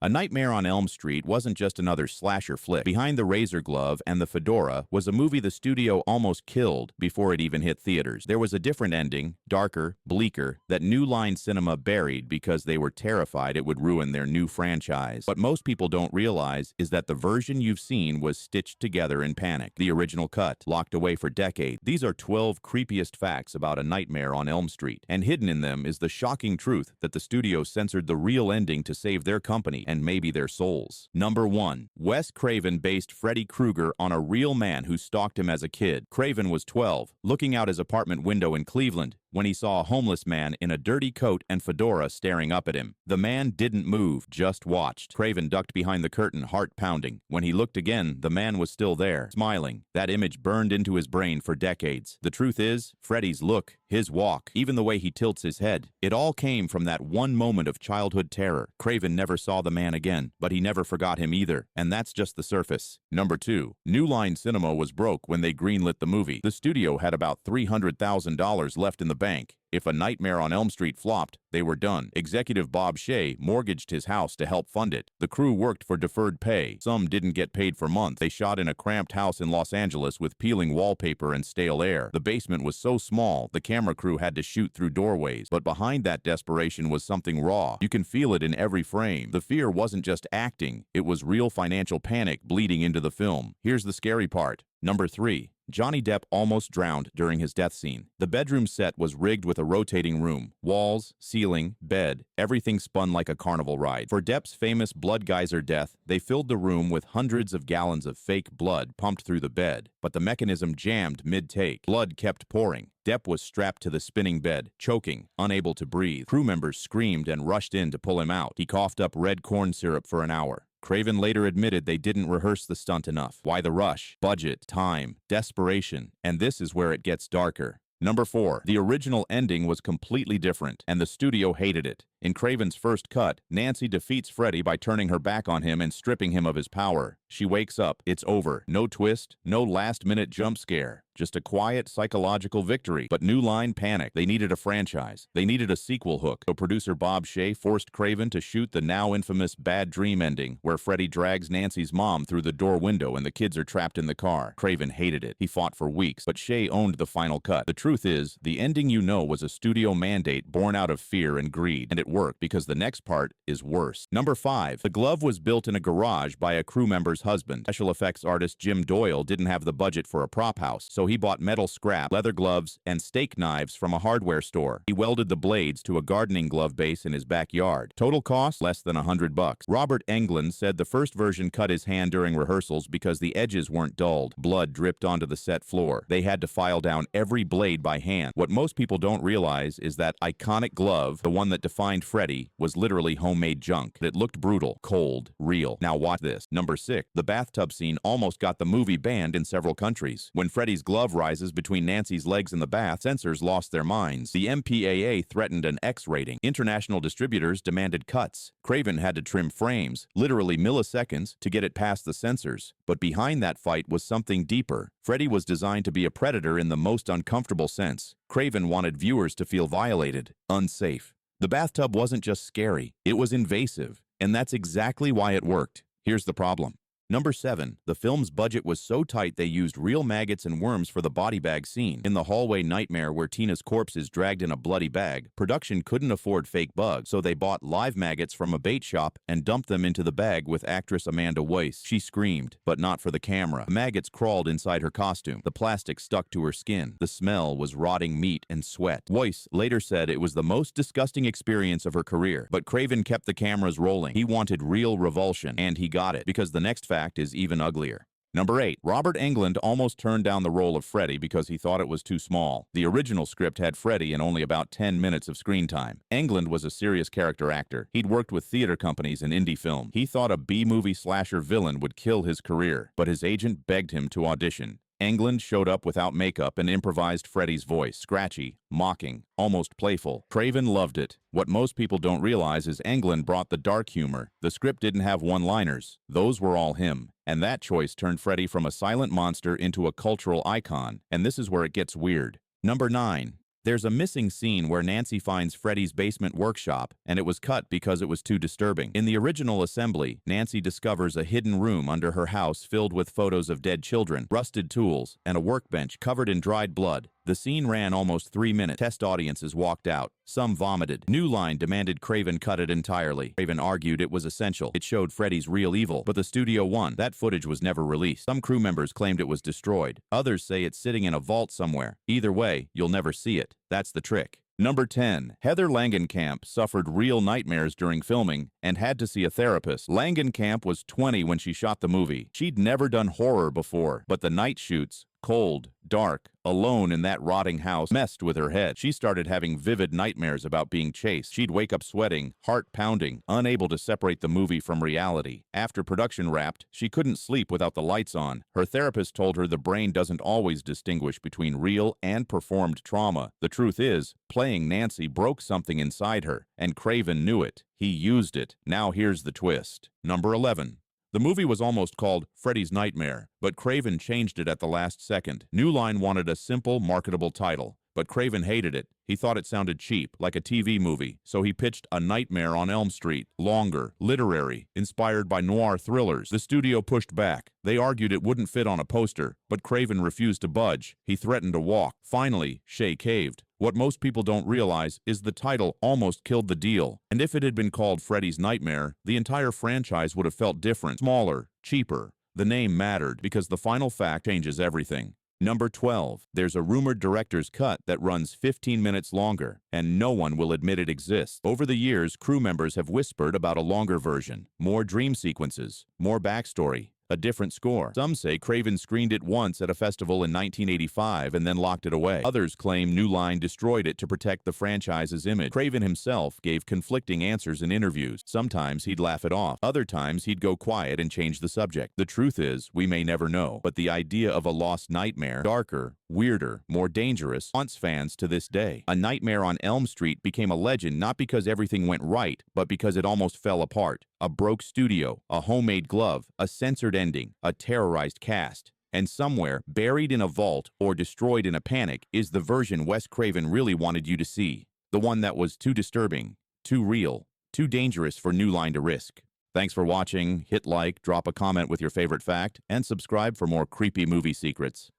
A Nightmare on Elm Street wasn't just another slasher flick. Behind the razor glove and the fedora was a movie the studio almost killed before it even hit theaters. There was a different ending, darker, bleaker, that New Line Cinema buried because they were terrified it would ruin their new franchise. What most people don't realize is that the version you've seen was stitched together in panic. The original cut, locked away for decades. These are 12 creepiest facts about A Nightmare on Elm Street, and hidden in them is the shocking truth that the studio censored the real ending to save their company and maybe their souls. Number 1. Wes Craven based Freddy Krueger on a real man who stalked him as a kid. Craven was 12, looking out his apartment window in Cleveland, when he saw a homeless man in a dirty coat and fedora staring up at him. The man didn't move, just watched. Craven ducked behind the curtain, heart pounding. When he looked again, the man was still there, smiling. That image burned into his brain for decades. The truth is, Freddy's look, his walk, even the way he tilts his head, it all came from that one moment of childhood terror. Craven never saw the man again, but he never forgot him either, and that's just the surface. Number 2. New Line Cinema was broke when they greenlit the movie. The studio had about $300,000 left in the bank. If A Nightmare on Elm Street flopped, they were done. Executive Bob Shea mortgaged his house to help fund it. The crew worked for deferred pay. Some didn't get paid for months. They shot in a cramped house in Los Angeles with peeling wallpaper and stale air. The basement was so small, the camera crew had to shoot through doorways. But behind that desperation was something raw. You can feel it in every frame. The fear wasn't just acting. It was real financial panic bleeding into the film. Here's the scary part. Number 3. Johnny Depp almost drowned during his death scene. The bedroom set was rigged with a rotating room. Walls, ceiling, bed, everything spun like a carnival ride. For Depp's famous blood geyser death, they filled the room with hundreds of gallons of fake blood pumped through the bed. But the mechanism jammed mid-take. Blood kept pouring. Depp was strapped to the spinning bed, choking, unable to breathe. Crew members screamed and rushed in to pull him out. He coughed up red corn syrup for an hour. Craven later admitted they didn't rehearse the stunt enough. Why the rush? Budget, time, desperation, and this is where it gets darker. Number 4. The original ending was completely different, and the studio hated it. In Craven's first cut, Nancy defeats Freddy by turning her back on him and stripping him of his power. She wakes up. It's over. No twist, no last-minute jump scare. Just a quiet psychological victory. But New Line panicked. They needed a franchise. They needed a sequel hook. So producer Bob Shea forced Craven to shoot the now infamous Bad Dream ending, where Freddy drags Nancy's mom through the door window and the kids are trapped in the car. Craven hated it. He fought for weeks, but Shea owned the final cut. The truth is, the ending you know was a studio mandate born out of fear and greed, and it worked because the next part is worse. Number 5. The glove was built in a garage by a crew member's husband. Special effects artist Jim Doyle didn't have the budget for a prop house, so he bought metal scrap, leather gloves, and steak knives from a hardware store. He welded the blades to a gardening glove base in his backyard. Total cost? Less than $100. Robert Englund said the first version cut his hand during rehearsals because the edges weren't dulled. Blood dripped onto the set floor. They had to file down every blade by hand. What most people don't realize is that iconic glove, the one that defined Freddy, was literally homemade junk. It looked brutal, cold, real. Now watch this. Number 6. The bathtub scene almost got the movie banned in several countries. When Freddy's glove rises between Nancy's legs in the bath, censors lost their minds. The MPAA threatened an X rating. International distributors demanded cuts. Craven had to trim frames, literally milliseconds, to get it past the censors. But behind that fight was something deeper. Freddy was designed to be a predator in the most uncomfortable sense. Craven wanted viewers to feel violated, unsafe. The bathtub wasn't just scary, it was invasive, and that's exactly why it worked. Here's the problem. Number 7. The film's budget was so tight they used real maggots and worms for the body bag scene. In the hallway nightmare where Tina's corpse is dragged in a bloody bag, production couldn't afford fake bugs, so they bought live maggots from a bait shop and dumped them into the bag with actress Amanda Weiss. She screamed, but not for the camera. The maggots crawled inside her costume. The plastic stuck to her skin. The smell was rotting meat and sweat. Weiss later said it was the most disgusting experience of her career, but Craven kept the cameras rolling. He wanted real revulsion, and he got it, because the next fact is even uglier. Number 8. Robert Englund almost turned down the role of Freddy because he thought it was too small. The original script had Freddy in only about 10 minutes of screen time. Englund was a serious character actor. He'd worked with theater companies and indie film. He thought a B-movie slasher villain would kill his career, but his agent begged him to audition. Englund showed up without makeup and improvised Freddy's voice, scratchy, mocking, almost playful. Craven loved it. What most people don't realize is Englund brought the dark humor. The script didn't have one-liners. Those were all him. And that choice turned Freddy from a silent monster into a cultural icon. And this is where it gets weird. Number 9. There's a missing scene where Nancy finds Freddy's basement workshop, and it was cut because it was too disturbing. In the original assembly, Nancy discovers a hidden room under her house filled with photos of dead children, rusted tools, and a workbench covered in dried blood. The scene ran almost 3 minutes. Test audiences walked out. Some vomited. New Line demanded Craven cut it entirely. Craven argued it was essential. It showed Freddy's real evil, but the studio won. That footage was never released. Some crew members claimed it was destroyed. Others say it's sitting in a vault somewhere. Either way, you'll never see it. That's the trick. Number 10. Heather Langenkamp suffered real nightmares during filming and had to see a therapist. Langenkamp was 20 when she shot the movie. She'd never done horror before, but the night shoots, cold, dark, alone in that rotting house, messed with her head. She started having vivid nightmares about being chased. She'd wake up sweating, heart pounding, unable to separate the movie from reality. After production wrapped, she couldn't sleep without the lights on. Her therapist told her the brain doesn't always distinguish between real and performed trauma. The truth is, playing Nancy broke something inside her, and Craven knew it. He used it. Now here's the twist. Number 11. The movie was almost called Freddy's Nightmare, but Craven changed it at the last second. New Line wanted a simple, marketable title, but Craven hated it. He thought it sounded cheap, like a TV movie, so he pitched A Nightmare on Elm Street. Longer, literary, inspired by noir thrillers. The studio pushed back. They argued it wouldn't fit on a poster, but Craven refused to budge. He threatened to walk. Finally, Shay caved. What most people don't realize is the title almost killed the deal. And if it had been called Freddy's Nightmare, the entire franchise would have felt different, smaller, cheaper. The name mattered because the final fact changes everything. Number 12. There's a rumored director's cut that runs 15 minutes longer, and no one will admit it exists. Over the years, crew members have whispered about a longer version, more dream sequences, more backstory, a different score. Some say Craven screened it once at a festival in 1985 and then locked it away. Others claim New Line destroyed it to protect the franchise's image. Craven himself gave conflicting answers in interviews. Sometimes he'd laugh it off. Other times he'd go quiet and change the subject. The truth is, we may never know, but the idea of a lost nightmare, darker, weirder, more dangerous, haunts fans to this day. A Nightmare on Elm Street became a legend not because everything went right, but because it almost fell apart. A broke studio, a homemade glove, a censored ending, a terrorized cast. And somewhere, buried in a vault or destroyed in a panic, is the version Wes Craven really wanted you to see. The one that was too disturbing, too real, too dangerous for New Line to risk. Thanks for watching. Hit like, drop a comment with your favorite fact, and subscribe for more creepy movie secrets.